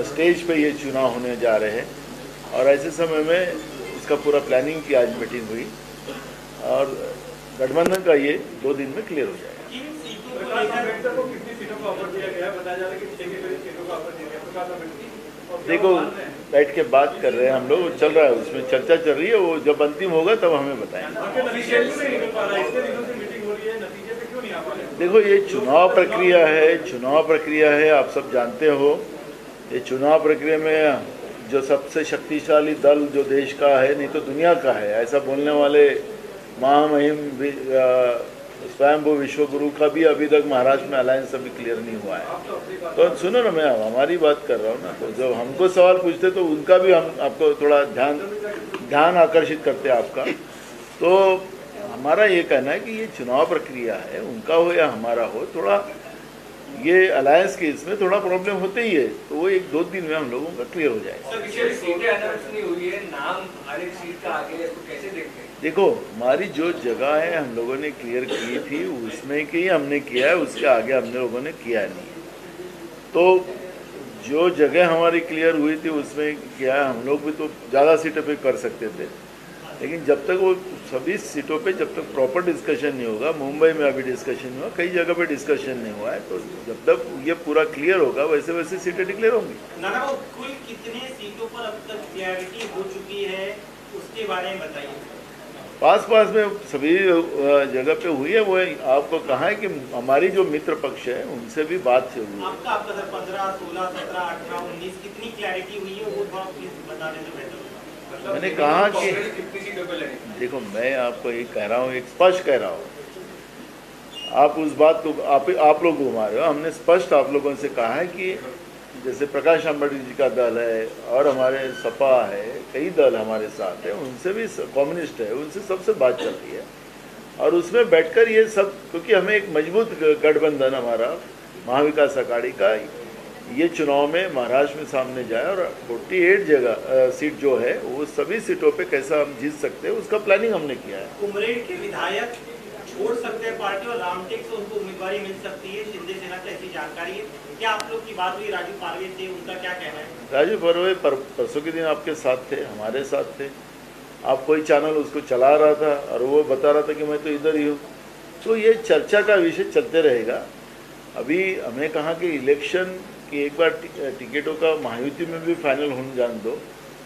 Stage पे ये चुनाव होने जा रहे हैं और ऐसे समय में इसका पूरा प्लानिंग की आज मीटिंग हुई और गठबंधन का ये 2 दिन में क्लियर हो जाएगा। देखो, बैठ के बात कर रहे हैं हम लोग, चल रहा है, उसमें चर्चा चल रही है, वो जब अंतिम होगा तब हमें बताएंगे। देखो, ये चुनाव प्रक्रिया है, आप सब जानते हो। ये चुनाव प्रक्रिया में जो सबसे शक्तिशाली दल जो देश का है, नहीं तो दुनिया का है, ऐसा बोलने वाले महामहिम स्वयंभू विश्वगुरु का भी अभी तक महाराष्ट्र में अलायंस अभी क्लियर नहीं हुआ है। तो सुनो ना, मैं हमारी बात कर रहा हूँ ना, तो जब हमको सवाल पूछते तो उनका भी हम आपको थोड़ा ध्यान आकर्षित करते हैं आपका। तो हमारा ये कहना है कि ये चुनाव प्रक्रिया है, उनका हो या हमारा हो, थोड़ा ये अलायंस के इसमें थोड़ा प्रॉब्लम होते ही है, तो वो 1-2 दिन में हम लोगों का क्लियर हो जाएगा। देखो, हमारी जो जगह है हम लोगों ने क्लियर की थी, उसमें की हमने किया है, उसके आगे हम लोगों ने किया नहीं है। तो जो जगह हमारी क्लियर हुई थी उसमें किया है, हम लोग भी तो ज़्यादा सीटों पे कर सकते थे, लेकिन जब तक वो सभी सीटों पे जब तक प्रॉपर डिस्कशन नहीं होगा, मुंबई में अभी डिस्कशन हुआ, कई जगह पे डिस्कशन नहीं हुआ है, तो जब तक ये पूरा क्लियर होगा वैसे वैसे सीटें डिक्लेयर होंगी। नाना, वो कुल कितने सीटों पर अब तक क्लैरिटी हो चुकी है, उसके बारे में बताइए। पास में सभी जगह पे हुई है। वो आपको कहा है कि हमारी जो मित्र पक्ष है उनसे भी बात हुई है। आपका सर 15, 16, 17, 18, 19 कितनी क्लैरिटी हुई है, वो थोड़ा प्लीज बता दें तो बेहतर होगा। मैंने कहा कि देखो, मैं आपको एक कह रहा हूँ, एक स्पष्ट कह रहा हूँ, आप उस बात को आप लोग घुमा रहे हो। हमने स्पष्ट आप लोगों से कहा है कि जैसे प्रकाश आंबेडकर जी का दल है और हमारे सपा है, कई दल हमारे साथ है, उनसे भी कम्युनिस्ट है, उनसे सबसे बात चल रही है और उसमें बैठकर ये सब, क्योंकि हमें एक मजबूत गठबंधन हमारा महाविकास अघाड़ी का ये चुनाव में महाराष्ट्र में सामने जाए और 48 जगह सीट जो है वो सभी सीटों पे कैसा हम जीत सकते हैं, उसका प्लानिंग हमने किया है। कुमरेड के विधायक छोड़ सकते हैं पार्टी और रामटेक से उनको उम्मीदवारी मिल सकती है, शिंदे सेना से ऐसी जानकारी है। क्या आप लोग की बात हुई राजू पारवे से, उनका क्या कहना है? राजू पारवे परसों के दिन आपके साथ थे, हमारे साथ थे, आप कोई चैनल उसको चला रहा था और वो बता रहा था कि मैं तो इधर ही हूँ। तो ये चर्चा का विषय चलते रहेगा। अभी हमें कहा कि इलेक्शन की एक बार टिकटों का महायुति में भी फाइनल होने जान दो,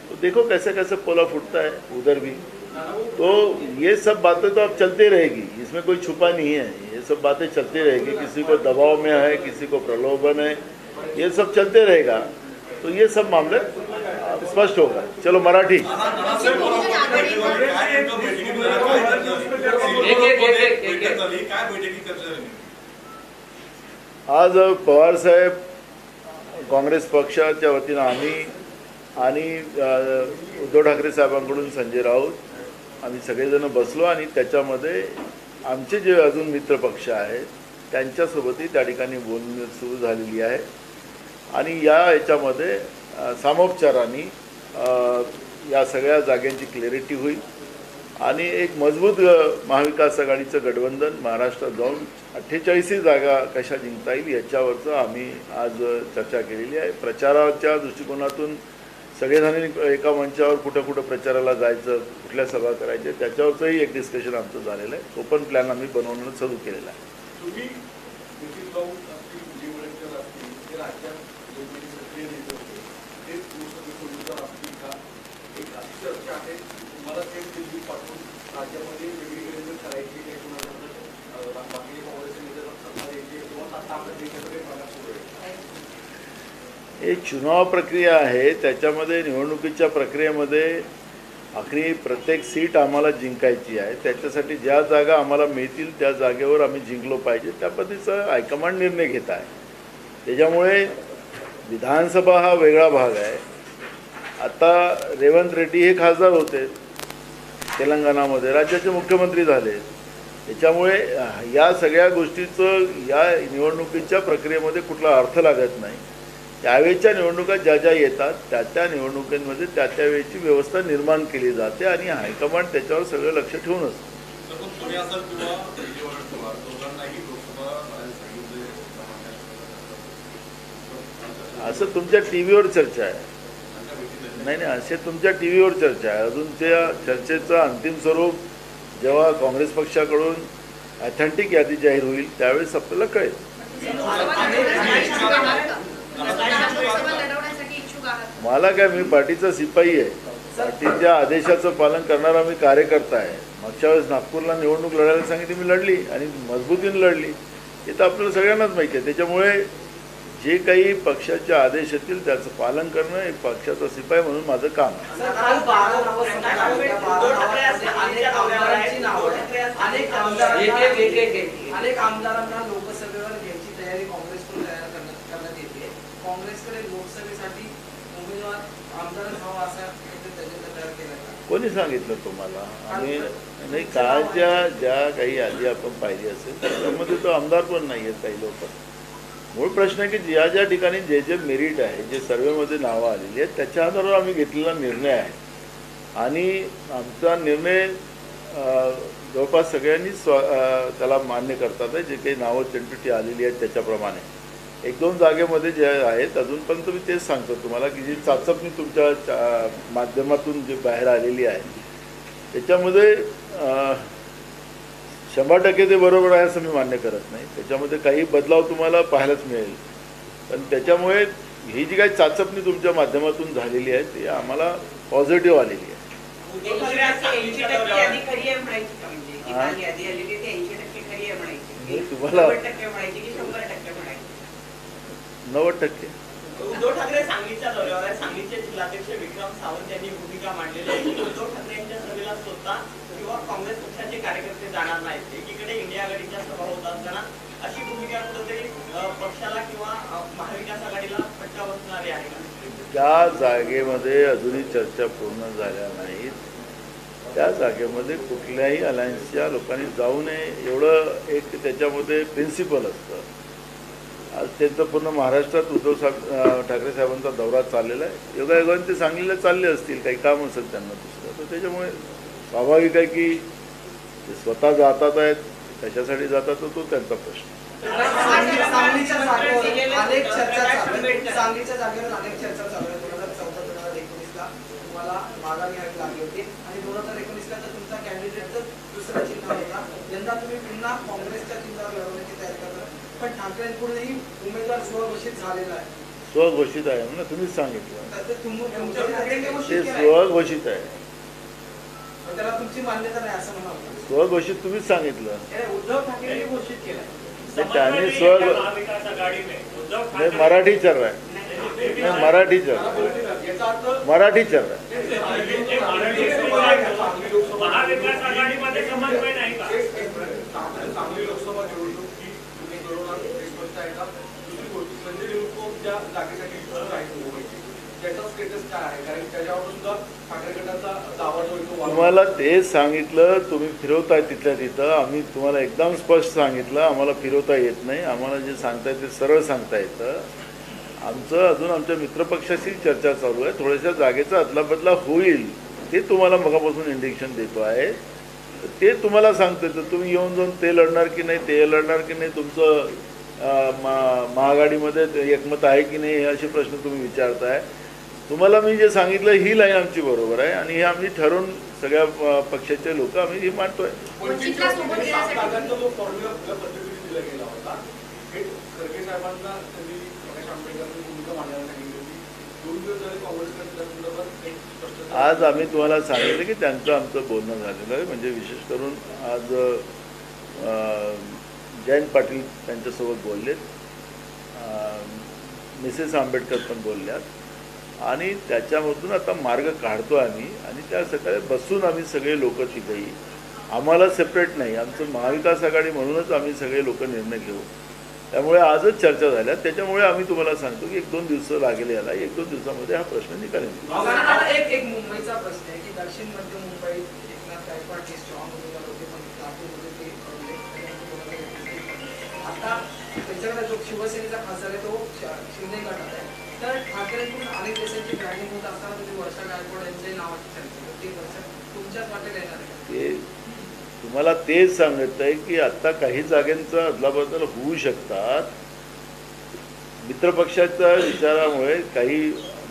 तो देखो कैसे कैसे पोला फूटता है उधर भी। तो ये सब बातें तो अब चलती रहेगी, इसमें कोई छुपा नहीं है, ये सब बातें चलती रहेगी। किसी को दबाव में है, किसी को प्रलोभन है, ये सब चलते रहेगा। तो ये सब मामले स्पष्ट होगा। चलो मराठी। आज पवार साहेब, काँग्रेस पक्षाच्या वतीनं आणि उद्धव ठाकरे साहेबांकडून संजय राऊत, आम्ही सगळेजण बसलो आणि त्याच्यामध्ये आमचे जे अजून मित्र पक्ष आहेत त्यांच्यासोबतही त्या ठिकाणी बोलणी सुरू झालेली आहे आणि याच्यामध्ये सामोपचाराने या सगळ्या जागांची क्लॅरिटी होईल आणि एक मजबूत महाविकास आघाडीचं गठबंधन महाराष्ट्रात जाऊन 48 जागा कशा जिंकता येईल याच्यावरचं आम्ही आज चर्चा केलेली आहे। प्रचाराच्या दृष्टिकोनातून सगळेजणांनी एका मंचावर कुठं कुठं प्रचाराला जायचं, कुठल्या सभा करायच्या, त्याच्यावरचंही एक डिस्कशन आमचं झालेलं आहे। ओपन प्लॅन आम्ही बनवणं सुरू केलेला आहे। हे चुनाव प्रक्रिया आहे, त्याच्यामध्ये निवडणुकीच्या प्रक्रियेमध्ये आखरी प्रत्येक सीट आम्हाला जिंकायची आहे। त्याच्यासाठी ज्या जागा आम्हाला मिळतील त्या जागेवर आम्ही जिंकलो पाहिजे, त्या पद्धतीचा हायकमांड निर्णय घेत आहे। त्याच्यामुळे विधानसभा हा वेगळा भाग आहे। आता रेवंत रेड्डी हे खासदार होते तेलंगणामध्ये, राज्याचे मुख्यमंत्री झाले। त्याच्यामुळे या सगळ्या गोष्टीचं या निवडणुकीच्या प्रक्रियेमध्ये कुठला अर्थ लागत नाही। त्यावेळच्या निवडणुका ज्या ज्या येतात त्या त्या निवडणुकांमध्ये त्या त्या वेळची व्यवस्था निर्माण केली जाते आणि हायकमांड त्याच्यावर सगळं लक्ष ठेवून असतं। असं तुमच्या टी व्हीवर चर्चा आहे. नाही नाही, असे तुमच्या टी व्हीवर चर्चा आहे. अजून त्या चर्चेचं अंतिम स्वरूप जेव्हा काँग्रेस पक्षाकडून ऑथेंटिक यादी जाहीर होईल त्यावेळेस आपल्याला कळेल. मला काय, मी पार्टीचा सिपाही आहे. पार्टीच्या आदेशाचं पालन करणारा मी कार्यकर्ता आहे. मागच्या वेळेस नागपूरला निवडणूक लढायला सांगितली, मी लढली आणि मजबूतीने लढली. हे तर आपल्याला सगळ्यांनाच माहिती आहे. त्याच्यामुळे जे काही पक्षाचे आदेश येतील त्याचं पालन करणं एक पक्षाचा सिपाही म्हणून माझं काम आहे. अनेक आमदारांना लोकसभेवर घ्यायची तयारी काँग्रेसकडून करण्यात येते. काँग्रेसकडे लोकसभेसाठी उमेदवार आमदार हवा असा तयार केला. कोणी सांगितलं तुम्हाला? आम्ही नाही, कालच्या ज्या काही यादी आपण पाहिली असेल त्याच्यामध्ये तो आमदार पण नाही आहेत काही लोक. मूळ प्रश्न आहे की ज्या ज्या ठिकाणी जे जे मेरिट आहे, जे सर्वेमध्ये नावं आलेली आहेत त्याच्या आधारावर आम्ही घेतलेला निर्णय आहे. आणि आमचा निर्णय जवळपास सगळ्यांनीच त्याला मान्य करतात आहे. जे काही नावं टेंटिटी आलेली आहेत त्याच्याप्रमाणे 1-2 जागेमध्ये जे आहेत अजून पण मी तेच सांगतो तुम्हाला की जी चाचपणी तुमच्या माध्यमातून जी बाहेर आलेली आहे त्याच्यामध्ये 100% ते बरोबर आहे असं मी मान्य करत नाही. त्याच्यामध्ये काही बदलाव तुम्हाला पाहायलाच मिळेल. पण त्याच्यामुळे ही जी काही चाचपणी तुमच्या माध्यमातून झालेली आहे ती आम्हाला पॉझिटिव्ह आलेली आहे. तुम्हाला 90%. उद्धव ठाकरे सांगलीच्या दौऱ्यावर आहे. सांगलीचे जिल्हाध्यक्ष विक्रम सावंत यांनी भूमिका मांडलेली आहे की उद्धव ठाकरे यांच्या सभेला स्वतः किंवा काँग्रेस पक्षाचे कार्यकर्ते जाणार नाहीत. एकीकडे इंडिया आघाडीच्या सभा होत असताना अशी भूमिका कुठेतरी पक्षाला किंवा महाविकास आघाडीला फटका बसणारी आहे का? त्या जागेमध्ये अजूनही चर्चा पूर्ण झाल्या नाहीत. त्या जागेमध्ये कुठल्याही अलायन्सच्या लोकांनी जाऊ नये एवढं एक त्याच्यामध्ये प्रिन्सिपल असतं. आज त्यांचं पूर्ण महाराष्ट्रात उद्धव ठाकरे साहेबांचा दौरा चाललेला आहे. योगायोगाने ते सांगलीला चालले असतील, काही काम असेल त्यांना दुसरं. तर त्याच्यामुळे स्वाभाविक आहे की ते स्वतः जातात आहेत, कशासाठी जातात तो त्यांचा प्रश्न. सांगलीच्या जागेवर अनेक चर्चा चालू आहे. 2014-2019ला तुम्हाला माघार घ्यावी लागली होती आणि 2019ला तर तुमचा कॅन्डिडेट दुसरा चिन्ह होता. यंदा तुम्ही पुन्हा काँग्रेसच्या चिन्हावर लढवण्याची तयारी करता. पण ठाकरेंपुढेही उमेदवार स्वघोषित झालेला आहे. स्वघोषित आहे म्हणून तुम्हीच सांगितलं. ते ते स्वघोषित आहे. त्याला तुमची मान्यता नाही असं म्हणावं. स्वघोषित तुम्हीच सांगितलं. उद्धव ठाकरेंनी घोषित केलंय. त्याने मराठी चल रहा है, मराठी चल रहा है, मराठी चल रहा है. महाविकास आघाडीमध्ये समन्वय नाही का? सांगली लोकसभा निवडणूक ही तुम्ही करोना स्पष्ट आहे का? दुसरी गोष्ट संजय निरुपम ज्या जागेसाठी आहे मुंबईची त्याचा स्टेटस काय आहे? कारण त्याच्यावर सुद्धा ठाकरे गटाचा दावा जो आहे तुम्हाला तेच सांगितलं. तुम्ही फिरवताय तिथल्या तिथं. आम्ही तुम्हाला एकदम स्पष्ट सांगितलं आम्हाला फिरवता येत नाही. आम्हाला जे सांगताय ते सरळ सांगता येतं. आमचं अजून आमच्या मित्रपक्षाशी चर्चा चालू आहे. थोड्याशा जागेचा अदलाबदला होईल ते तुम्हाला मगापासून इंडिकेशन देतो आहे. ते तुम्हाला सांगतो. तर तुम्ही येऊन जाऊन ते लढणार की नाही, ते लढणार की नाही, तुमचं महाआघाडीमध्ये एकमत आहे की नाही हे असे प्रश्न तुम्ही विचारताय. तुम्हाला मी जे सांगितलं ही लाईन आमची बरोबर आहे आणि हे आम्ही ठरवून सगळ्या पक्षाचे लोक आम्ही हे मांडतोय. आज आम्ही तुम्हाला सांगितलं की त्यांचं आमचं बोलणं झालेलं आहे. म्हणजे विशेष करून आज जयंत पाटील त्यांच्यासोबत बोललेत, मिसेस आंबेडकर पण बोलल्यात आणि त्याच्यामधून आता मार्ग काढतो आम्ही. आणि त्या सकाळी बसून आम्ही सगळे लोक तिघेही, आम्हाला सेपरेट नाही, आमचं महाविकास आघाडी म्हणूनच आम्ही सगळे लोक निर्णय घेऊ. त्यामुळे आजच चर्चा झाल्या. त्याच्यामुळे आम्ही तुम्हाला सांगतो की 1-2 दिवस लागेल याला. 1-2 दिवसामध्ये हा प्रश्न निकाली. एक मुंबईचा प्रश्न आहे की दक्षिण मध्य मुंबईत एकनाथ गायकवाड हे स्ट्रॉंग उमेदवार होते पण नागपूरमध्ये ते आता त्यांच्याकडे जो शिवसेनेचा खासदार आहे तो शिंदे गटात आहे. तर ठाकरेंकडून अनेक देशांची ब्रँडिंग होत असताना तुम्ही वर्षा गायकवाड यांच्याही नावाची चर्चा होती. वर्षा तुमच्याच वाटेल येणार आहे. तुम्हाला तेच सांगत आहे की आता काही जागांचा अदलाबदल होऊ शकतात. मित्रपक्षाच्या विचारामुळे काही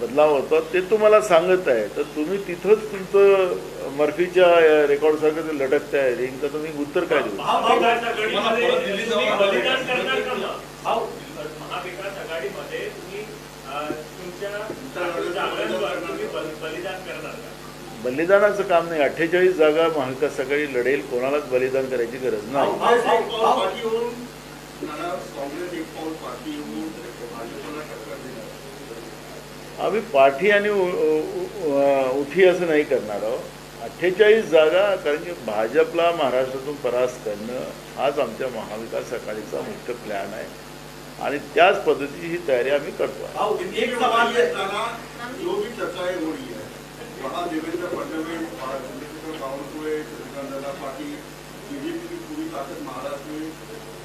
बदलाव होतात ते तुम्हाला सांगत आहे, तर तुम्ही तिथंच तुमचं मर्फीच्या रेकॉर्डसारखं ते लटकताय, तर तुम्ही उत्तर काय देऊ? महाविकास आघाडीमध्ये तुम्ही बलिदान करणार का मग? महाविकास आघाडीमध्ये तुम्ही तुमच्या जागांवर तुम्ही बलिदान करणार का? बलिदानाचं काम नाही. 48 जागा महाविकास आघाडी लढेल, कोणालाच बलिदान करायची गरज नाही. काँग्रेस एक पाऊल पाठी येऊन भाजपला टक्कर देणार. आम्ही पाठी आणि उठी असं नाही करणार आहोत. 48 जागा, कारण की भाजपला महाराष्ट्रातून परास्त करणं हाच आमच्या महाविकास आघाडीचा मुख्य प्लॅन आहे आणि त्याच पद्धतीची ही तयारी आम्ही करतो. एक सवाल जो भी चर्चाएं हो रही है वहाँ देवेंद्र फडणवीस, चंद्रशेखर बावनकुळे, चंद्रकांत पाटिल, बीजेपी की पूरी ताकत महाराष्ट्र में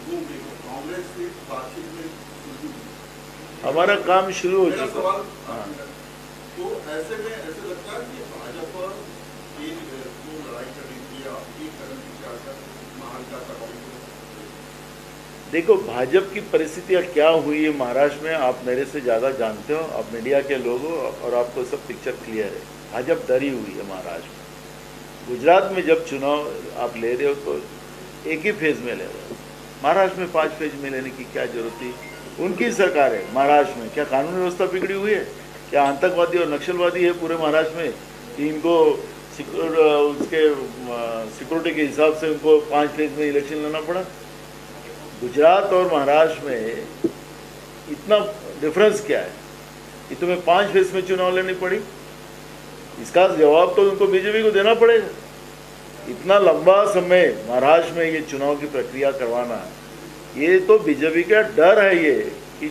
घूम रही है. कांग्रेस से बातचीत में हमारा काम शुरू हो मेरा चुका. सवाल हाँ. तो ऐसे में ऐसे लगता है कि भाजपा ये जो लड़ाई कर रही थी आपकी करने की क्या महाविकास आघाड़ी को. देखो, भाजपा की परिस्थितियाँ क्या हुई है महाराष्ट्र में आप मेरे से ज़्यादा जानते हो, आप मीडिया के लोग हो और आपको सब पिक्चर क्लियर है. भाजपा डरी हुई है महाराष्ट्र में. गुजरात में जब चुनाव आप ले रहे हो तो एक ही फेज में ले रहे हो. महाराष्ट्र में 5 फेज में लेने की क्या जरूरत थी? उनकी सरकार है महाराष्ट्र में. क्या कानून व्यवस्था बिगड़ी हुई है? क्या आतंकवादी और नक्सलवादी है पूरे महाराष्ट्र में कि इनको उसके सिक्योरिटी के हिसाब से उनको 5 फेज में इलेक्शन लेना पड़ा? गुजरात और महाराष्ट्र में इतना डिफरेंस क्या है कि तुम्हें 5 फेज में चुनाव लेनी पड़ी? इसका जवाब तो उनको बीजेपी को देना पड़ेगा. इतना लंबा समय महाराष्ट्र में ये चुनाव की प्रक्रिया करवाना, ये तो बीजेपी का डर है ये कि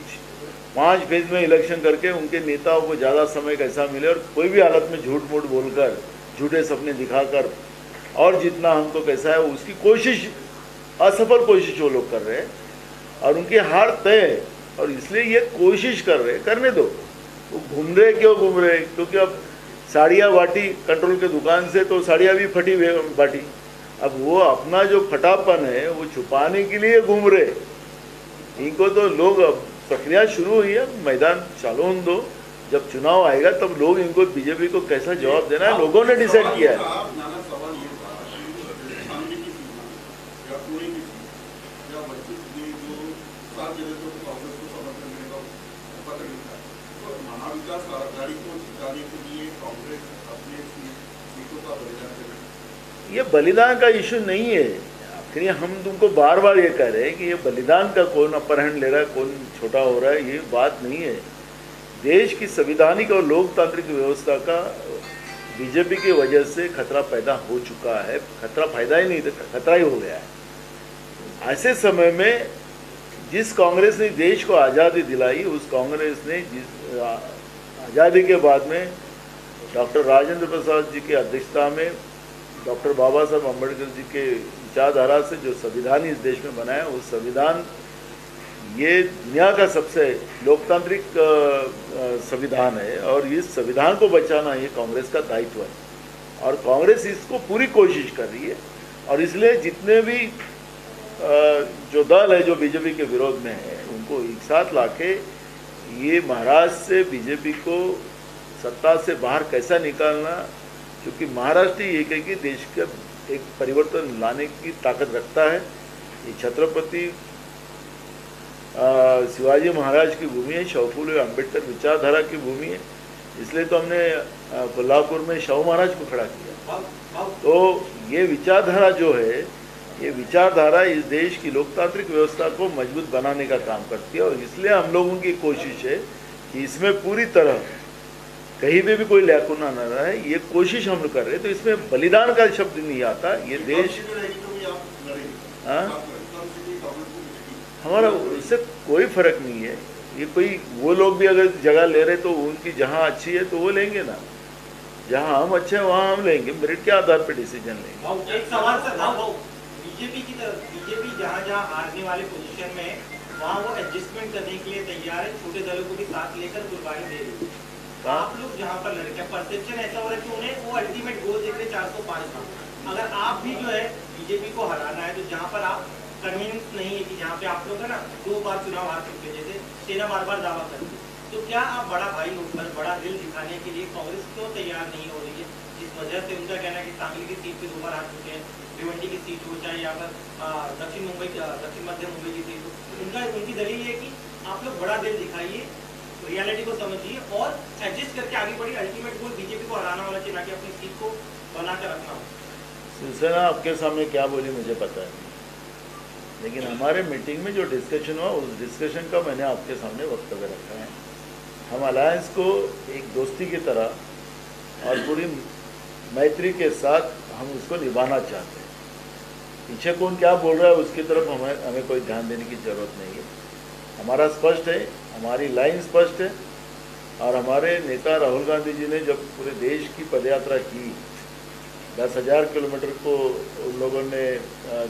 5 फेज में इलेक्शन करके उनके नेताओं को ज़्यादा समय कैसा मिले और कोई भी हालत में झूठ मूठ बोलकर, झूठे सपने दिखाकर और जितना हमको कैसा है उसकी कोशिश, असफल कोशिश वो लोग कर रहे हैं और उनकी हार तय है. और इसलिए ये कोशिश कर रहे, करने दो. वो घूम रहे क्यों घूम रहे? क्योंकि अब साड़ियाँ बांटी कंट्रोल के दुकान से, तो साड़ियाँ भी फटी बांटी. अब वो अपना जो फटापन है वो छुपाने के लिए घूम रहे. इनको तो लोग, अब प्रक्रिया शुरू हुई है, मैदान चालू होने दो. जब चुनाव आएगा तब लोग इनको, बीजेपी को कैसा जवाब देना है लोगों ने डिसाइड किया है. सवाल ये था कि शांति की सीमा या पुणे की सीमा या वंचित ने जो 7 जिले को कांग्रेस को समर्थन देने का पत्र लिखा, तो महाविकास आघाड़ी को जिताने के लिए कांग्रेस अपने सीटों का बलिदान करेगी. ये बलिदान का इशू नहीं है. आखिर हम तुमको बार बार ये कह रहे हैं कि ये बलिदान का कौन अपहरण ले रहा है, कौन छोटा हो रहा है, ये बात नहीं है. देश की संवैधानिक और लोकतांत्रिक व्यवस्था का बीजेपी की वजह से खतरा पैदा हो चुका है. खतरा फायदा ही नहीं, खतरा ही हो गया है. ऐसे समय में जिस कांग्रेस ने देश को आज़ादी दिलाई, उस कांग्रेस ने जिस आज़ादी के बाद में डॉक्टर राजेंद्र प्रसाद जी की अध्यक्षता में डॉक्टर बाबा साहब अम्बेडकर जी के विचारधारा से जो संविधान इस देश में बनाया, उस संविधान ये दुनिया का सबसे लोकतांत्रिक संविधान है और इस संविधान को बचाना ये कांग्रेस का दायित्व है और कांग्रेस इसको पूरी कोशिश कर रही है. और इसलिए जितने भी जो दल है जो बीजेपी के विरोध में है, उनको एक साथ लाके ये महाराष्ट्र से बीजेपी को सत्ता से बाहर कैसा निकालना, क्योंकि महाराष्ट्र एक है कि देश का एक परिवर्तन लाने की ताकत रखता है. ये छत्रपति शिवाजी महाराज की भूमि है, शव अम्बेडकर विचारधारा की भूमि है. इसलिए तो हमने कोल्हापुर में शव महाराज को खड़ा किया. तो ये विचारधारा जो है, ये विचारधारा इस देश की लोकतांत्रिक व्यवस्था को मजबूत बनाने का काम करती है और इसलिए हम लोगों की कोशिश है कि इसमें पूरी तरह कहीं पे भी कोई लैकुना न रहे. ये कोशिश हम लोग कर रहे हैं. तो इसमें बलिदान का शब्द नहीं आता. ये देश, हमारा उससे कोई फर्क नहीं है. ये कोई, वो लोग भी अगर जगह ले रहे तो उनकी जहाँ अच्छी है तो वो लेंगे ना, जहाँ हम अच्छे हैं वहाँ हम लेंगे, मेरिट के आधार पर डिसीजन लेंगे. एक सवाल सर, बीजेपी की तरफ, बीजेपी जहाँ जहाँ हारने वाले पोजीशन में वहाँ वो एडजस्टमेंट करने के लिए तैयार है, छोटे दलों को भी साथ लेकर कुर्बानी दे रही है. तो आप लोग जहाँ पर लड़ रहे, परसेप्शन ऐसा हो रहा है कि उन्हें वो अल्टीमेट गोल देख रहे 405 का. अगर आप भी जो है बीजेपी को हराना है तो जहाँ पर आप कन्वीनियंस नहीं है कि जहाँ पे आप लोग है ना 2 बार चुनाव हार चुके, जैसे सेना बार बार दावा करती है। तो क्या आप बड़ा भाई होकर बड़ा दिल दिखाने के लिए कांग्रेस क्यों तैयार नहीं हो रही है, जिस वजह से उनका कहना है कि सांगली की सीट पे 2 बार आ चुके हैं, भिवंडी की सीट हो चाहे यहाँ पर दक्षिण मध्य मुंबई की सीट हो, उनकी दलील ये है कि आप लोग बड़ा दिल दिखाइए, रियलिटी को समझिए और एडजस्ट करके आगे बढ़िए। अल्टीमेट गोल बीजेपी को हराना होना चाहिए, ना कि अपनी सीट को बनाकर रखना हो। शिवसेना आपके सामने क्या बोली मुझे पता है, लेकिन हमारे मीटिंग में जो डिस्कशन हुआ उस डिस्कशन का मैंने आपके सामने वक्तव्य रखा है। हम अलायंस को एक दोस्ती की तरह और पूरी मैत्री के साथ हम उसको निभाना चाहते हैं। पीछे कौन क्या बोल रहा है उसकी तरफ हमें कोई ध्यान देने की जरूरत नहीं है। हमारा स्पष्ट है, हमारी लाइन स्पष्ट है और हमारे नेता राहुल गांधी जी ने जब पूरे देश की पदयात्रा की, 10,000 किलोमीटर को उन लोगों ने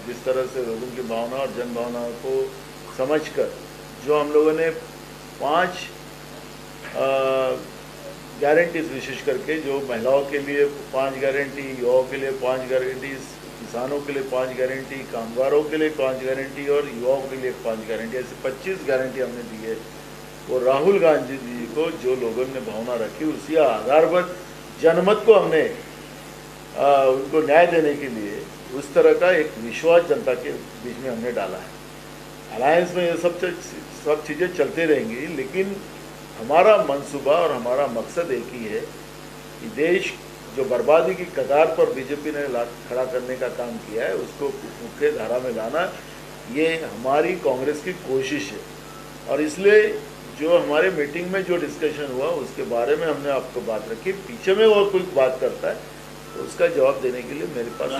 जिस तरह से लोगों की भावना और जन भावनाओं को समझकर जो हम लोगों ने 5 गारंटीज विशेष करके, जो महिलाओं के लिए 5 गारंटी, युवाओं के लिए 5 गारंटी, किसानों के लिए 5 गारंटी, कामगारों के लिए 5 गारंटी और युवाओं के लिए 5 गारंटी, ऐसे 25 गारंटी हमने दी है। वो राहुल गांधी जी को जो लोगों ने भावना रखी उसी आधार पर जनमत को हमने उनको न्याय देने के लिए उस तरह का एक विश्वास जनता के बीच में हमने डाला है। अलायंस में ये सब चीज़ें चलते रहेंगी, लेकिन हमारा मंसूबा और हमारा मकसद एक ही है कि देश जो बर्बादी की कगार पर बीजेपी ने खड़ा करने का काम किया है उसको मुख्य धारा में लाना, ये हमारी कांग्रेस की कोशिश है। और इसलिए जो हमारे मीटिंग में जो डिस्कशन हुआ उसके बारे में हमने आपको बात रखी। पीछे में और कोई बात करता है तो उसका जवाब देने के लिए मेरे पास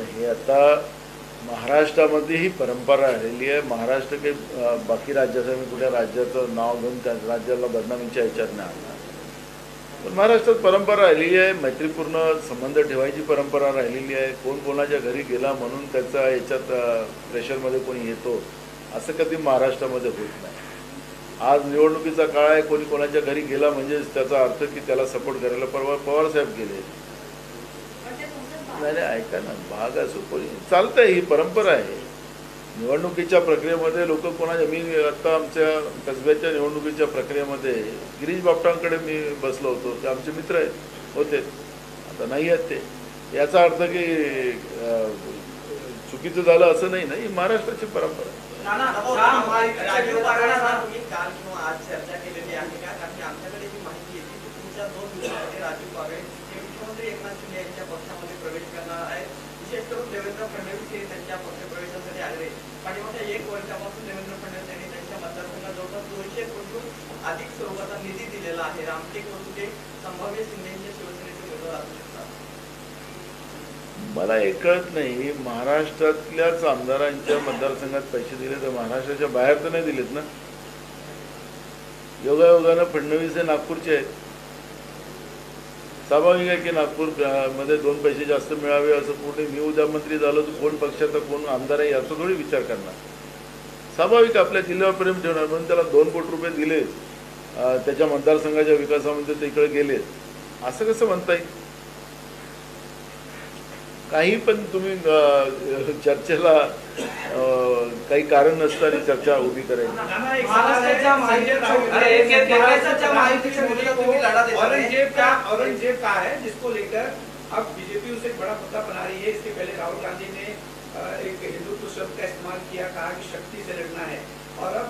हे आता महाराष्ट्रामध्ये ही परंपरा राहिलेली आहे। महाराष्ट्र के बाकी राज्याचं मी कुठल्या राज्याचं नाव घेऊन त्या राज्याला बदनामीच्या ह्याच्यात नाही आणणार, पण महाराष्ट्रात परंपरा राहिलेली आहे, मैत्रीपूर्ण संबंध ठेवायची परंपरा राहिलेली आहे। कोण कोणाच्या घरी गेला म्हणून त्याचा याच्यात प्रेशरमध्ये कोणी येतो असं कधी महाराष्ट्रामध्ये होत नाही। आज निवडणुकीचा काळ आहे, कोणी कोणाच्या घरी गेला म्हणजे त्याचा अर्थ की त्याला सपोर्ट करायला पवार साहेब गेले नाही। ऐका ना, भाग असो कोणी चालतंय, ही परंपरा आहे। निवडणुकीच्या प्रक्रियेमध्ये लोक कोणाच्या, मी आता आमच्या कसब्याच्या निवडणुकीच्या प्रक्रियेमध्ये गिरीश बापटांकडे मी बसलो होतो, ते आमचे मित्र आहेत होते, आता नाही आहेत ते। याचा अर्थ की चुकीचं झालं असं नाही ना, ही महाराष्ट्राची परंपरा आहे। राजीव पारडांना तुम्ही काल किंवा आज चर्चा केलेली आहे का? कारण की आमच्याकडे जी माहिती येते की तुमच्या 2 दिवसांमध्ये राजीव पारडे हे मुख्यमंत्री एकनाथ शिंदे यांच्या पक्षामध्ये प्रवेश करणार आहेत। विशेष करून देवेंद्र फडणवीस हे त्यांच्या पक्षप्रवेशासाठी आले। पाठीमागच्या 1 वर्षापासून देवेंद्र फडणवीस यांनी त्यांच्या मतदारसंघात जवळपास 200 कोटीहून अधिक स्वरूपाचा निधी दिलेला आहे। रामटेक वरून ते संभाव्य शिंदेच्या शिवसेनेचे उमेदवार असू शकतात। मला एक कळत नाही, महाराष्ट्रातल्याच आमदारांच्या मतदारसंघात पैसे दिले तर महाराष्ट्राच्या बाहेर तर नाही दिलेत ना। योगायोगानं फडणवीस हे नागपूरचे आहेत, स्वाभाविक आहे की नागपूर मध्ये 2 पैसे जास्त मिळावे असं कोणी, मी उद्या मंत्री झालो तर कोण पक्षाचा कोण आमदार आहे याचा थोडी विचार करणार। स्वाभाविक आपल्या जिल्ह्यावर प्रेम ठेवणार म्हणून त्याला 2 कोटी रुपये दिले, त्याच्या मतदारसंघाच्या विकासामध्ये ते इकडे गेले, असं कसं म्हणता येईल? काही पण तुम्ही चर्चेला काही कारण नसताना चर्चा उभी करायची। औरंगजेब का है जिसको लेकर अब बीजेपी उसे एक बड़ा मुद्दा बना रही है। इसके पहले राहुल गांधी ने एक हिंदुत्व शब्द का इस्तेमाल किया, कहा कि शक्ति से लड़ना है, और अब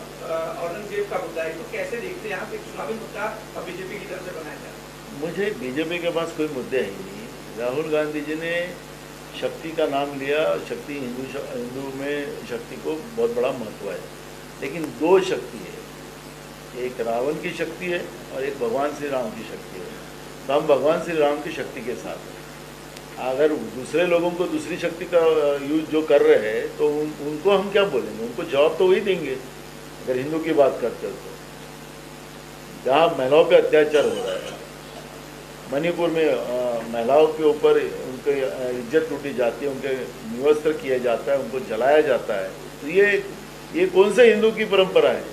औरंगजेब का मुद्दा है। तो कैसे देखते हैं आप एक चुनावी मुद्दा अब बीजेपी की तरफ से बनाया जा रहा है? मुझे बीजेपी के पास कोई मुद्दे है नहीं। राहुल गांधी जी ने शक्ति का नाम लिया, शक्ति हिंदू में शक्ति को बहुत बड़ा महत्व है, लेकिन 2 शक्ति है, एक रावण की शक्ति है और एक भगवान श्री राम की शक्ति है। तो हम भगवान श्री राम की शक्ति के साथ हैं। अगर दूसरे लोगों को दूसरी शक्ति का यूज जो कर रहे हैं तो उनको हम क्या बोलेंगे? उनको जवाब तो वही देंगे। अगर हिंदू की बात करते हो तो जहाँ महिलाओं पे अत्याचार हो रहा है, मणिपुर में महिलाओं के ऊपर उनके इज्जत लूटी जाती है, उनके निवस्त्र किया जाता है, उनको जलाया जाता है, तो ये कौन से हिंदू की परंपरा है?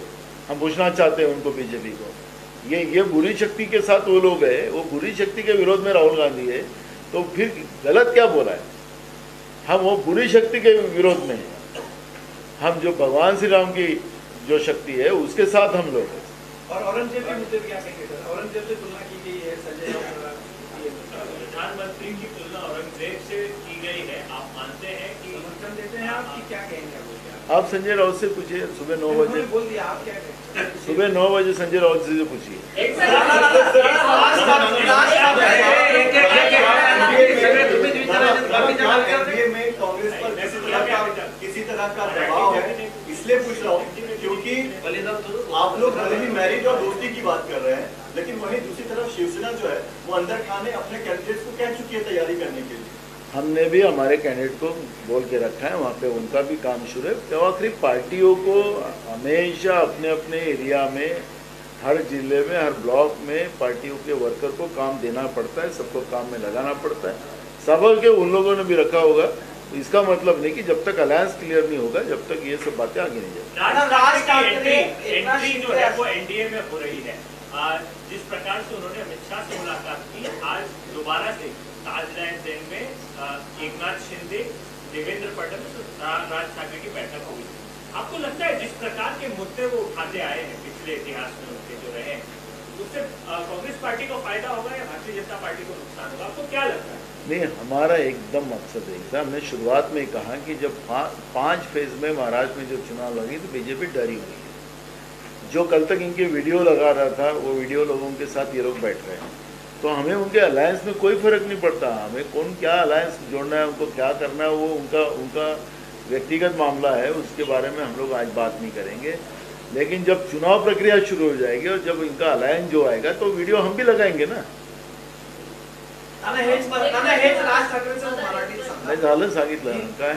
हम पूछना चाहते हैं उनको, बीजेपी को, ये बुरी शक्ति के साथ वो लोग हैं, वो बुरी शक्ति के विरोध में राहुल गांधी है, तो फिर गलत क्या बोला है? हम वो बुरी शक्ति के विरोध में हैं, हम जो भगवान श्री राम की जो शक्ति है उसके साथ हम लोग हैं। और औरंगजेब के मुद्दे पे क्या कहेंगे सर? औरंगजेब से तुलना की गई है संजय राउत द्वारा। प्रधानमंत्री की तुलना औरंगजेब से की गई है, आप मानते हैं कि समर्थन देते हैं आप कि क्या कहेंगे? आप संजय राउत से पूछिए, सुबह 9 बजे, बोल दिया, आप क्या कहेंगे? सुबह 9 बजे संजय राउत जी से पूछिए। किसी तरह का दबाव है, इसलिए पूछ रहा हूँ क्योंकि आप लोग भले ही मैरिज और दोस्ती की बात कर रहे हैं, लेकिन वहीं दूसरी तरफ शिवसेना जो है वो अंदर खाने अपने कैंडिडेट्स को कह चुकी है तैयारी करने के लिए। हमने भी हमारे कैंडिडेट को बोल के रखा है, वहाँ पे उनका भी काम शुरू है। तो आखिर पार्टियों को हमेशा अपने अपने एरिया में, हर जिले में, हर ब्लॉक में पार्टियों के वर्कर को काम देना पड़ता है, सबको काम में लगाना पड़ता है। सब के उन लोगों ने भी रखा होगा, इसका मतलब नहीं कि जब तक अलायंस क्लियर नहीं होगा जब तक ये सब बातें आगे नहीं जाएगी। एंट्री जो है वो एनडीए में हो रही है। जिस प्रकार से उन्होंने अमित शाह से मुलाकात की, आज दोबारा से ताजलैंड जेल में एकनाथ शिंदे, देवेंद्र फडणवीस, राज ठाकरे की बैठक हुई। आपको लगता है जिस प्रकार के मुद्दे वो उठाते आए हैं पिछले इतिहास में उनके जो रहे, उससे कांग्रेस पार्टी को फायदा होगा या भारतीय जनता पार्टी को नुकसान होगा? आपको क्या लगता है? नहीं, हमारा एकदम मकसद एक था। हमने शुरुआत में कहा कि जब 5 फेज में महाराष्ट्र में जो चुनाव लगी तो बीजेपी डरी हुई है। जो कल तक इनके वीडियो लगा रहा था वो वीडियो लोगों के साथ ये लोग बैठ रहे हैं, तो हमें उनके अलायंस में कोई फर्क नहीं पड़ता। हमें कौन क्या अलायंस जोड़ना है, उनको क्या करना है, वो उनका व्यक्तिगत मामला है, उसके बारे में हम लोग आज बात नहीं करेंगे। लेकिन जब चुनाव प्रक्रिया शुरू हो जाएगी और जब इनका अलायंस जो आएगा तो वीडियो हम भी लगाएंगे ना। हेच राज ठाकरेंचं मराठीत सांगा. नाही झालं सांगितलं काय